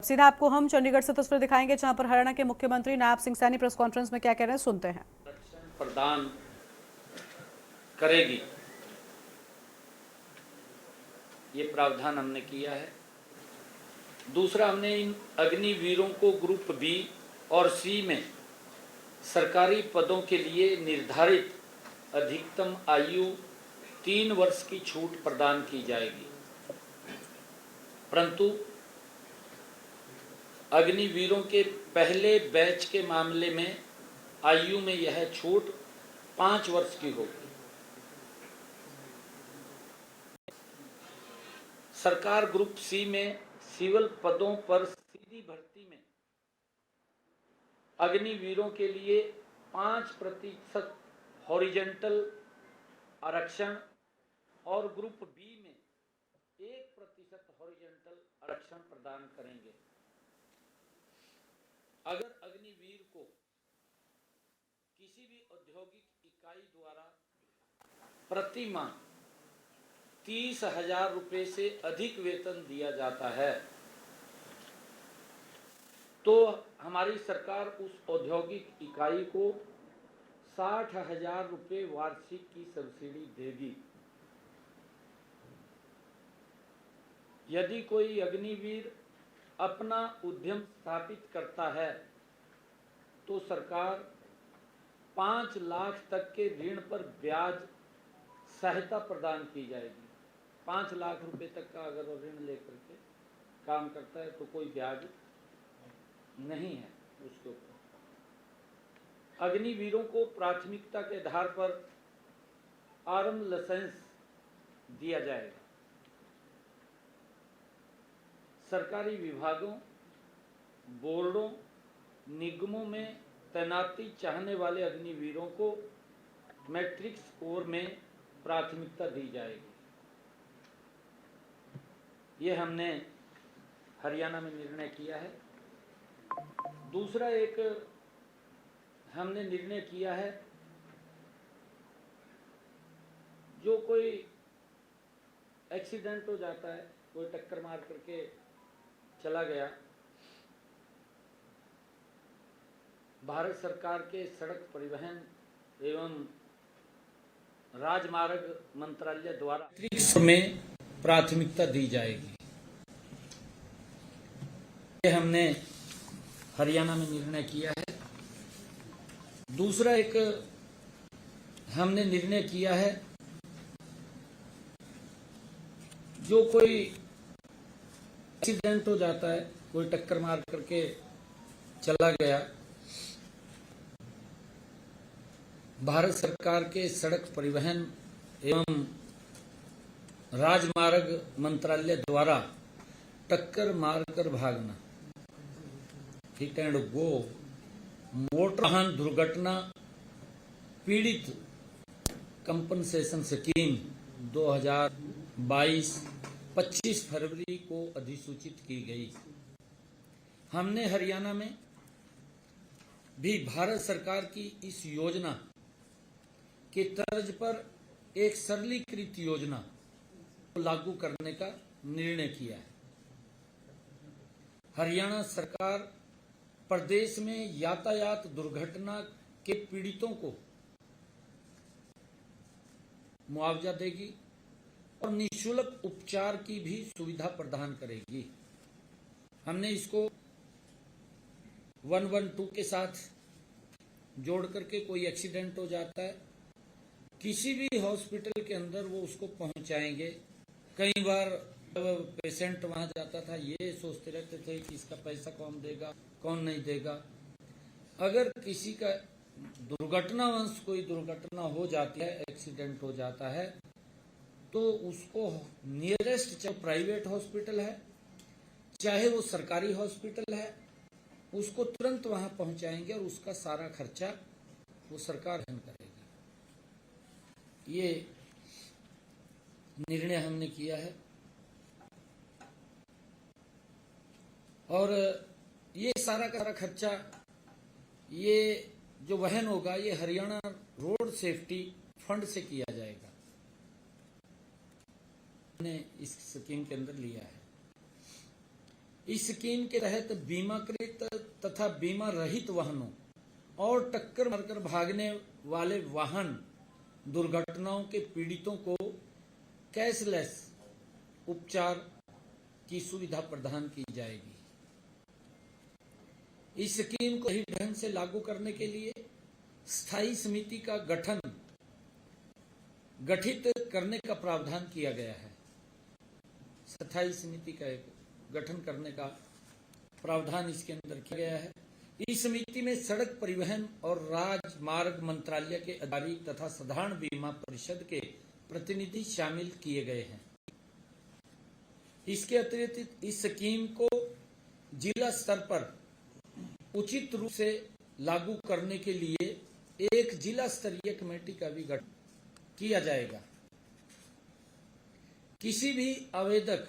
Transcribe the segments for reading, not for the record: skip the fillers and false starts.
सीधा आपको हम चंडीगढ़ से तस्वीर दिखाएंगे जहां पर हरियाणा के मुख्यमंत्री नायब सिंह सैनी प्रेस कॉन्फ्रेंस में क्या कह रहे हैं, सुनते हैं। प्रदान करेगी, ये प्रावधान हमने किया है। दूसरा, हमने इन अग्निवीरों को ग्रुप बी और सी में सरकारी पदों के लिए निर्धारित अधिकतम आयु 3 वर्ष की छूट प्रदान की जाएगी, परंतु अग्निवीरों के पहले बैच के मामले में आयु में यह छूट 5 वर्ष की होगी। सरकार ग्रुप सी में सिविल पदों पर सीधी भर्ती में अग्निवीरों के लिए 5% हॉरिजेंटल आरक्षण और ग्रुप बी में 1% हॉरिजेंटल आरक्षण प्रदान करेंगे। अगर अग्निवीर को किसी भी औद्योगिक इकाई द्वारा प्रति माह 30,000 रुपये से अधिक वेतन दिया जाता है तो हमारी सरकार उस औद्योगिक इकाई को 60,000 रुपये वार्षिक की सब्सिडी देगी। यदि कोई अग्निवीर अपना उद्यम स्थापित करता है तो सरकार 5 लाख तक के ऋण पर ब्याज सहायता प्रदान की जाएगी। 5 लाख रुपए तक का अगर वो ऋण लेकर के काम करता है तो कोई ब्याज नहीं है उसके ऊपर। अग्निवीरों को प्राथमिकता के आधार पर आर्म लाइसेंस दिया जाएगा। सरकारी विभागों, बोर्डों, निगमों में तैनाती चाहने वाले अग्निवीरों को मैट्रिक स्कोर में प्राथमिकता दी जाएगी। ये हमने हरियाणा में निर्णय किया है। दूसरा एक हमने निर्णय किया है, जो कोई एक्सीडेंट हो जाता है, कोई टक्कर मार करके चला गया, भारत सरकार के सड़क परिवहन एवं राजमार्ग मंत्रालय द्वारा में प्राथमिकता दी जाएगी। ये हमने हरियाणा में निर्णय किया है। दूसरा एक हमने निर्णय किया है, जो कोई एक्सीडेंट हो जाता है, कोई टक्कर मार करके चला गया, भारत सरकार के सड़क परिवहन एवं राजमार्ग मंत्रालय द्वारा टक्कर मारकर भागना, हिट एंड गो, मोटर वाहन दुर्घटना पीड़ित कंपनसेशन स्कीम 2022 25 फरवरी को अधिसूचित की गई। हमने हरियाणा में भी भारत सरकार की इस योजना के तर्ज पर एक सरलीकृत योजना को लागू करने का निर्णय किया है। हरियाणा सरकार प्रदेश में यातायात दुर्घटना के पीड़ितों को मुआवजा देगी और निःशुल्क उपचार की भी सुविधा प्रदान करेगी। हमने इसको 112 के साथ जोड़ करके कोई एक्सीडेंट हो जाता है, किसी भी हॉस्पिटल के अंदर वो उसको पहुंचाएंगे। कई बार पेशेंट वहां जाता था, ये सोचते रहते थे कि इसका पैसा कौन देगा, कौन नहीं देगा। अगर किसी का दुर्घटनावश कोई दुर्घटना हो जाती है, एक्सीडेंट हो जाता है, तो उसको नियरेस्ट, चाहे प्राइवेट हॉस्पिटल है चाहे वो सरकारी हॉस्पिटल है, उसको तुरंत वहां पहुंचाएंगे और उसका सारा खर्चा वो सरकार वहन करेगी। ये निर्णय हमने किया है और ये सारा का सारा खर्चा ये जो वहन होगा ये हरियाणा रोड सेफ्टी फंड से किया जाएगा। हमने इस स्कीम के अंदर लिया है। इस स्कीम के तहत बीमाकृत तथा बीमा रहित वाहनों और टक्कर मारकर भागने वाले वाहन दुर्घटनाओं के पीड़ितों को कैशलेस उपचार की सुविधा प्रदान की जाएगी। इस स्कीम को सही ढंग से लागू करने के लिए स्थायी समिति का गठित करने का प्रावधान किया गया है। स्थायी समिति का एक गठन करने का प्रावधान इसके अंदर किया गया है। इस समिति में सड़क परिवहन और राजमार्ग मंत्रालय के अधिकारी तथा साधारण बीमा परिषद के प्रतिनिधि शामिल किए गए हैं। इसके अतिरिक्त इस स्कीम को जिला स्तर पर उचित रूप से लागू करने के लिए एक जिला स्तरीय कमेटी का भी गठन किया जाएगा। किसी भी आवेदक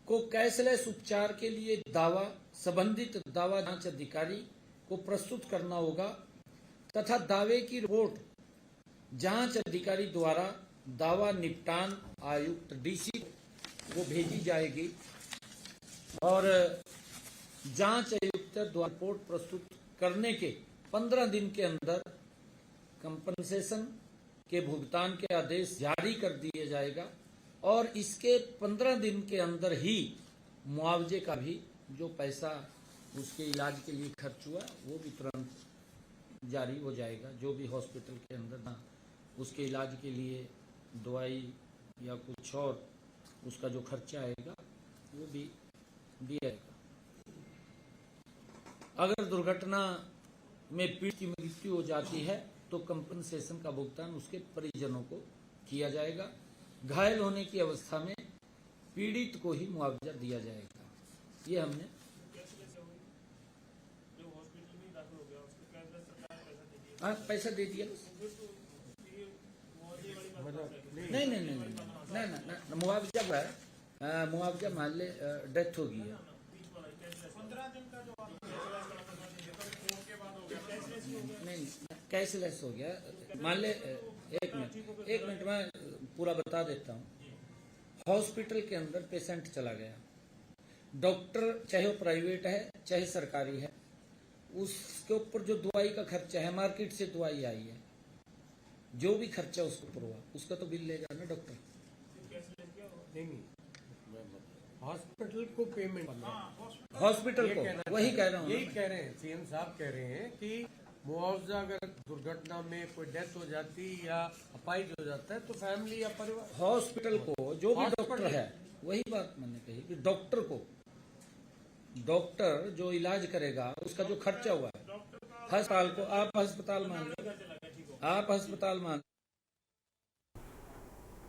को कैशलेस उपचार के लिए दावा संबंधित दावा जांच अधिकारी को प्रस्तुत करना होगा तथा दावे की रिपोर्ट जांच अधिकारी द्वारा दावा निपटान आयुक्त डीसी को भेजी जाएगी और जांच आयुक्त द्वारा रिपोर्ट प्रस्तुत करने के 15 दिन के अंदर कंपनसेशन के भुगतान के आदेश जारी कर दिया जाएगा और इसके 15 दिन के अंदर ही मुआवजे का भी जो पैसा उसके इलाज के लिए खर्च हुआ वो भी तुरंत जारी हो जाएगा। जो भी हॉस्पिटल के अंदर ना उसके इलाज के लिए दवाई या कुछ और उसका जो खर्चा आएगा वो भी दिया जाएगा। अगर दुर्घटना में पीड़ित की मृत्यु हो जाती है तो कंपनसेशन का भुगतान उसके परिजनों को किया जाएगा। घायल होने की अवस्था में पीड़ित को ही मुआवजा दिया जाएगा। ये हमने पैसा दे दिया। नहीं मुआवजा है, मुआवजा मान ले डेथ हो गई है। नहीं कैशलेस हो गया। मान ले एक मिनट मैं पूरा बता देता हूँ। हॉस्पिटल के अंदर पेशेंट चला गया, डॉक्टर चाहे वो प्राइवेट है चाहे सरकारी है, उसके ऊपर जो दवाई का खर्चा है, मार्केट से दवाई आई है, जो भी खर्चा उसके ऊपर हुआ उसका तो बिल लेगा ना डॉक्टर। नहीं हॉस्पिटल को पेमेंट, हॉस्पिटल को वही कह रहा हूँ। यही कह रहे हैं सीएम साहब कह रहे हैं कि मुआवजा अगर दुर्घटना में कोई डेथ हो जाती या अपाहिज हो जाता है तो फैमिली या परिवार, हॉस्पिटल को जो भी डॉक्टर है, वही बात मैंने कही कि डॉक्टर को, डॉक्टर जो इलाज करेगा उसका जो खर्चा हुआ है अस्पताल को, आप अस्पताल मान लो, आप अस्पताल मान